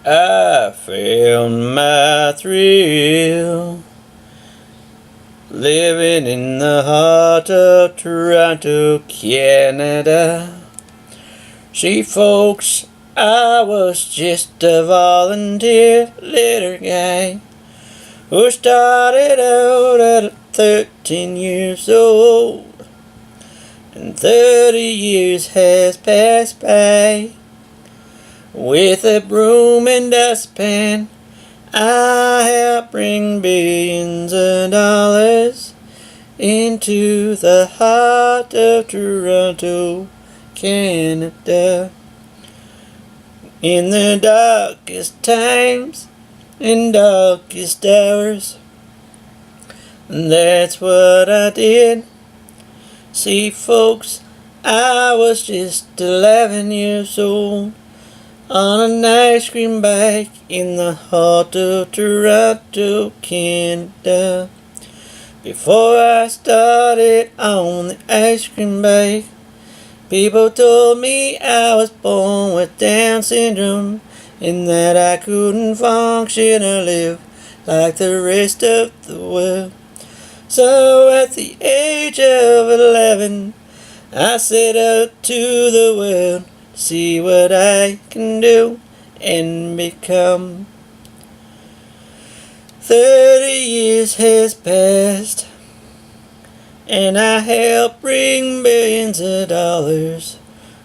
I found my thrill living in the heart of Toronto, Canada. See, folks, I was just a volunteer little guy who started out at 13 years old, and 30 years has passed by. With a broom and dustpan, I helped bring billions of dollars into the heart of Toronto, Canada. In the darkest times, in darkest hours, that's what I did. See, folks, I was just 11 years old on an ice cream bike in the heart of Toronto, Canada. Before I started on the ice cream bike, people told me I was born with Down syndrome and that I couldn't function or live like the rest of the world. So at the age of 11, I set out to the world, see what I can do and become. 30 years has passed, and I helped bring billions of dollars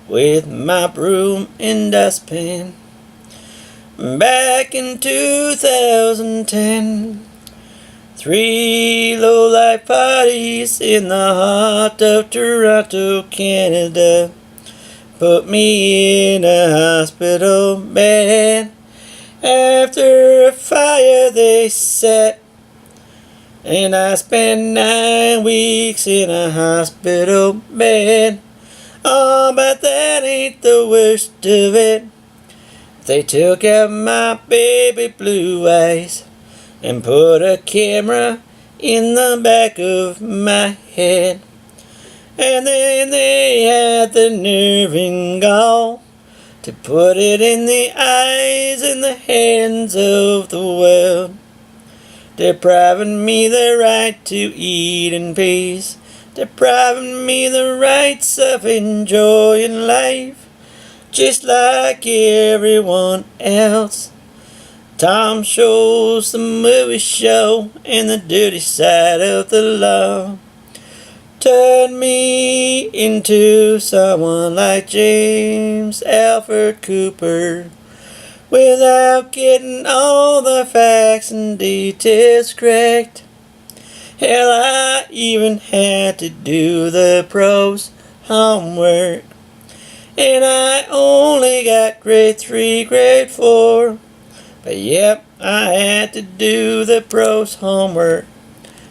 with my broom and dustpan. Back in 2010, 3 low-life parties in the heart of Toronto, Canada put me in a hospital bed. After a fire they set, and I spent 9 weeks in a hospital bed. Oh, but that ain't the worst of it. They took out my baby blue eyes and put a camera in the back of my head. And then they had the nerve and gall to put it in the eyes and the hands of the world, depriving me the right to eat in peace, depriving me the rights of enjoying life, just like everyone else. Tom shows the movie show and the dirty side of the law turned me into someone like James Alfred Cooper, without getting all the facts and details correct. Hell, I even had to do the pros homework, and I only got grade 3, grade 4. But yep, I had to do the pros homework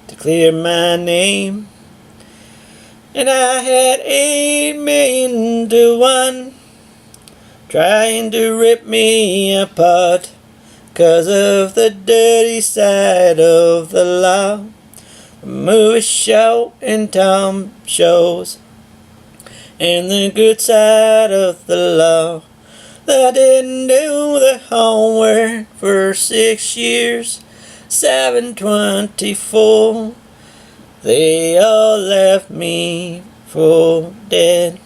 to clear my name. And I had 8 million to 1 trying to rip me apart 'cause of the dirty side of the law. The movie show and Tom shows and the good side of the law. They didn't do the homework for 6 years, 724. They all left me for dead.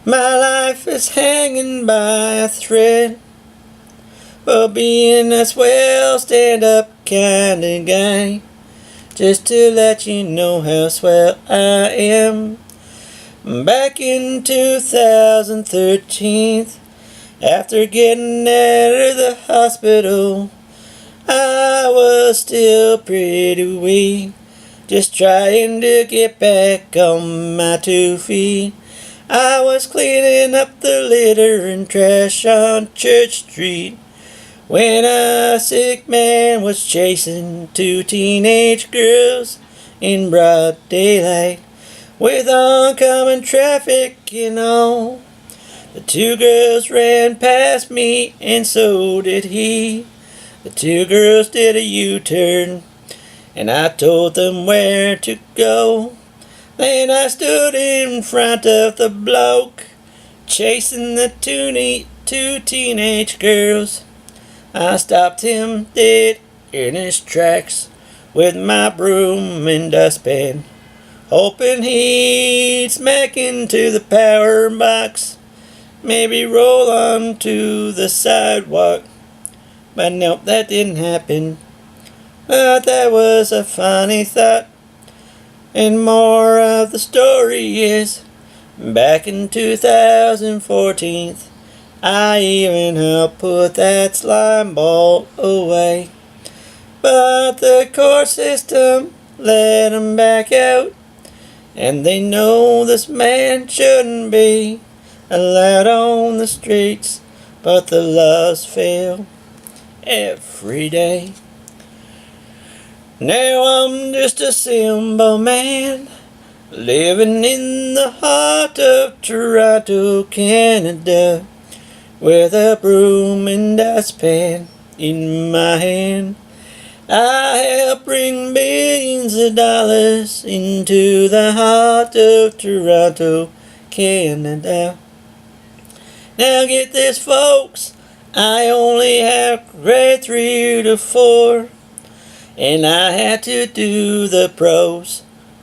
My life is hanging by a thread for being a swell stand-up kind of guy. Just to let you know how swell I am. Back in 2013, after getting out of the hospital, I was still pretty weak, just trying to get back on my 2 feet. I was cleaning up the litter and trash on Church Street when a sick man was chasing 2 teenage girls in broad daylight with oncoming traffic and all. The 2 girls ran past me and so did he. The 2 girls did a U-turn and I told them where to go. Then I stood in front of the bloke chasing the 2 teenage girls. I stopped him dead in his tracks with my broom and dustpan, hoping he'd smack into the power box, maybe roll onto the sidewalk. But nope, that didn't happen. But that was a funny thought. And more of the story is, back in 2014, I even helped put that slime ball away. But the court system let him back out, and they know this man shouldn't be allowed on the streets, but the laws fail every day. Now I'm just a simple man, living in the heart of Toronto, Canada, with a broom and dustpan in my hand. I help bring billions of dollars into the heart of Toronto, Canada. Now get this, folks, I only have grade 3 to 4, and I had to do the pros'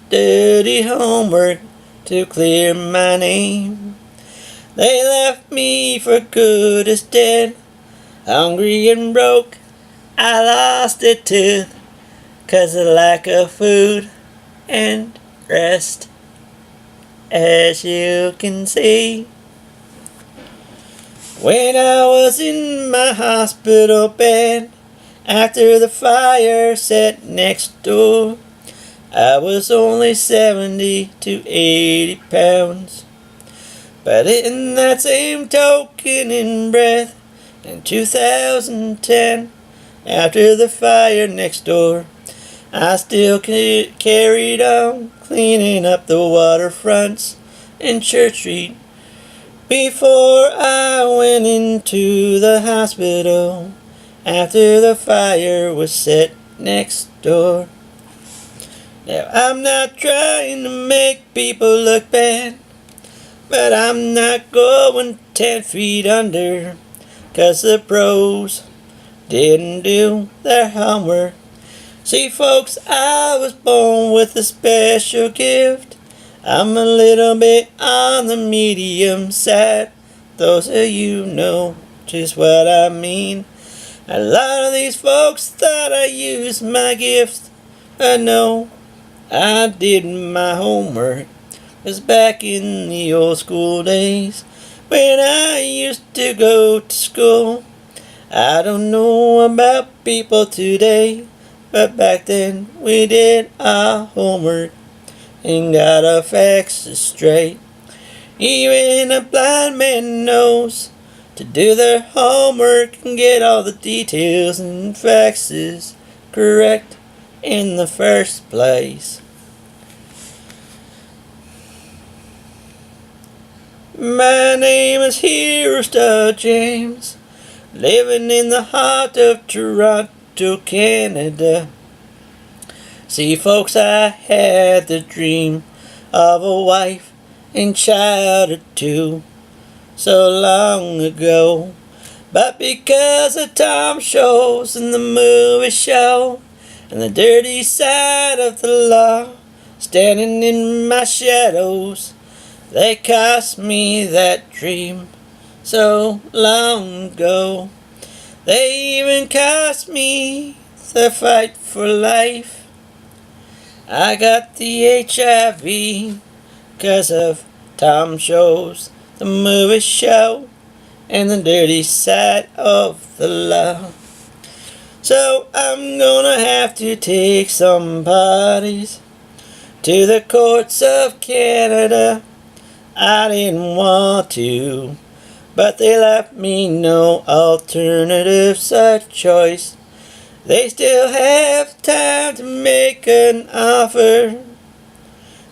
dirty homework to clear my name. They left me for good as dead, hungry and broke. I lost a tooth 'cause of lack of food and rest, as you can see. When I was in my hospital bed after the fire set next door, I was only 70 to 80 pounds. But in that same token in breath, in 2010, after the fire next door, I still carried on cleaning up the waterfronts in Church Street before I went into the hospital after the fire was set next door. Now I'm not trying to make people look bad, but I'm not going 10 feet under, 'cause the pros didn't do their homework. See, folks, I was born with a special gift. I'm a little bit on the medium side. Those of you know just what I mean. A lot of these folks thought I used my gift. I know I did my homework. It was back in the old school days when I used to go to school. I don't know about people today, but back then we did our homework and got our facts straight. Even a blind man knows to do their homework and get all the details and facts is correct in the first place. My name is HEROSTARJAMES, living in the heart of Toronto, Canada. See, folks, I had the dream of a wife and child or two so long ago, but because of Tom shows and the movie show and the dirty side of the law standing in my shadows, they cost me that dream so long ago. They even cost me the fight for life. I got the HIV 'cause of Tom shows, the movie show, and the dirty side of the law. So I'm gonna have to take some parties to the courts of Canada. I didn't want to, but they left me no alternative such choice. They still have time to make an offer.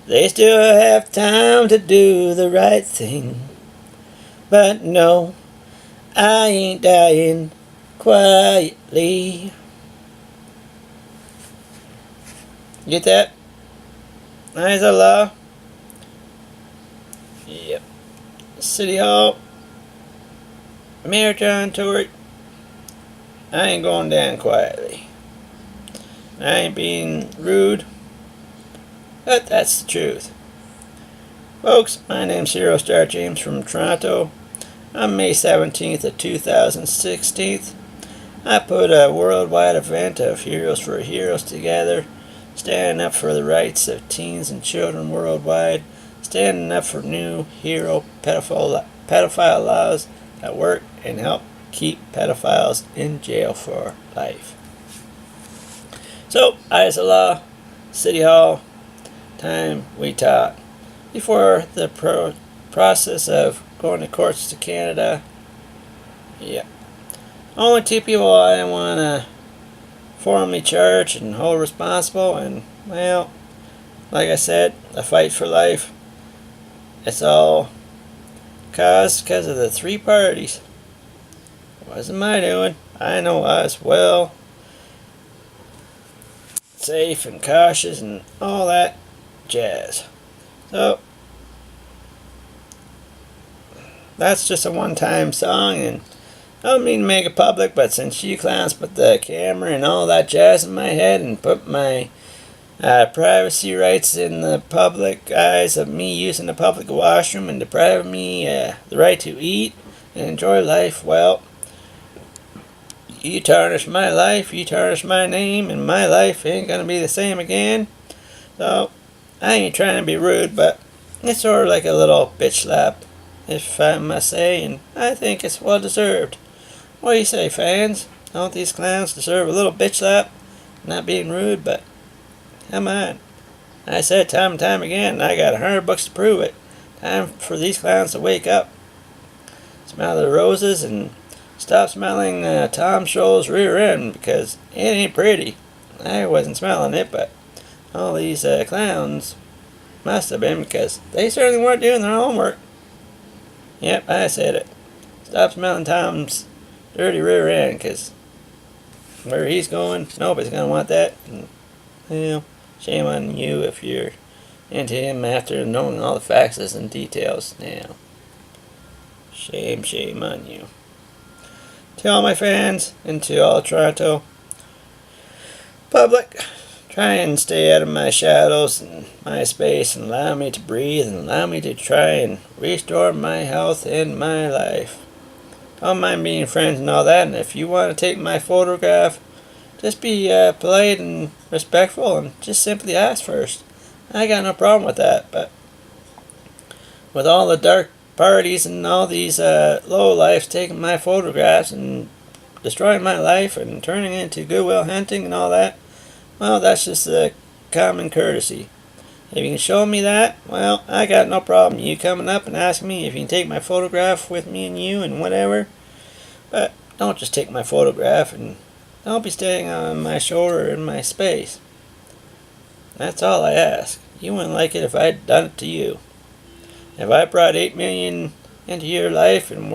They still have time to do the right thing. But no, I ain't dying quietly. Get that? There's a law. Yep. City Hall. Mayor John Tory. I ain't going down quietly. I ain't being rude, but that's the truth. Folks, my name's HEROSTARJAMES from Toronto. On May 17th of 2016, I put a worldwide event of Heroes for Heroes together, standing up for the rights of teens and children worldwide, standing up for new hero pedophile laws that work and help keep pedophiles in jail for life. So, eyes of law, City Hall, time we talk. Before the process of going to courts to Canada, yeah. Only two people I want to formally charge and hold responsible, and, well, like I said, a fight for life. It's all caused because of the three parties. It wasn't my doing. I know I was well safe and cautious and all that jazz. So, that's just a one-time song, and I don't mean to make it public, but since you clowns put the camera and all that jazz in my head and put my privacy rights in the public eyes of me using the public washroom and depriving me the right to eat and enjoy life, well, you tarnish my life, you tarnish my name, and my life ain't gonna be the same again. So, I ain't trying to be rude, but it's sort of like a little bitch slap, if I must say, and I think it's well deserved. What do you say, fans? Don't these clowns deserve a little bitch slap? Not being rude, but come on. I said time and time again, and I got $100 to prove it. Time for these clowns to wake up. Smell the roses and stop smelling Tom Scholl's rear end, because it ain't pretty. I wasn't smelling it, but all these clowns must have been, because they certainly weren't doing their homework. Yep, I said it. Stop smelling Tom's dirty rear end, because where he's going, nobody's going to want that. And, well, shame on you if you're into him after knowing all the facts and details now. Shame on you. To all my fans and to all Toronto public, try and stay out of my shadows and my space and allow me to breathe and allow me to try and restore my health and my life. Don't mind being friends and all that, and if you want to take my photograph, just be polite and respectful and just simply ask first. I got no problem with that, but with all the dark parties and all these lowlifes taking my photographs and destroying my life and turning it into Goodwill Hunting and all that, well, that's just a common courtesy. If you can show me that, well, I got no problem you coming up and asking me if you can take my photograph with me and you and whatever. But don't just take my photograph and don't be staying on my shoulder in my space. That's all I ask. You wouldn't like it if I'd done it to you. If I brought 8 million into your life and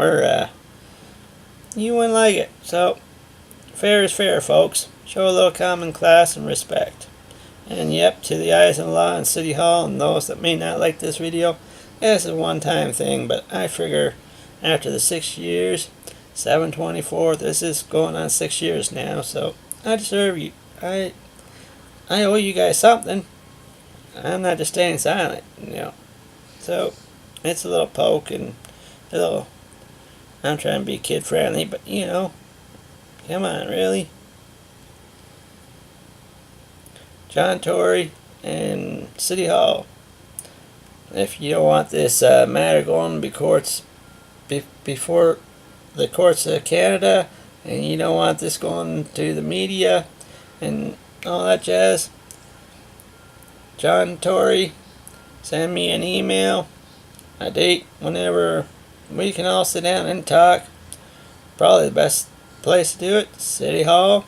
you wouldn't like it. So, fair is fair, folks. Show a little common class and respect. And yep, to the eyes of the law and City Hall and those that may not like this video, it's a one-time thing, but I figure after the 6 years, 7/24, this is going on 6 years now, so I deserve you. I owe you guys something. I'm not just staying silent, you know. So, it's a little poke and a little, I'm trying to be kid friendly, but you know, come on, really? John Tory and City Hall, if you don't want this matter going before the courts of Canada, and you don't want this going to the media and all that jazz, John Tory, send me an email, a date, whenever we can all sit down and talk. Probably the best place to do it, City Hall.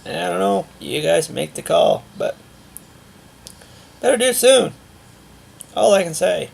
I don't know, you guys make the call, but better do it soon. All I can say.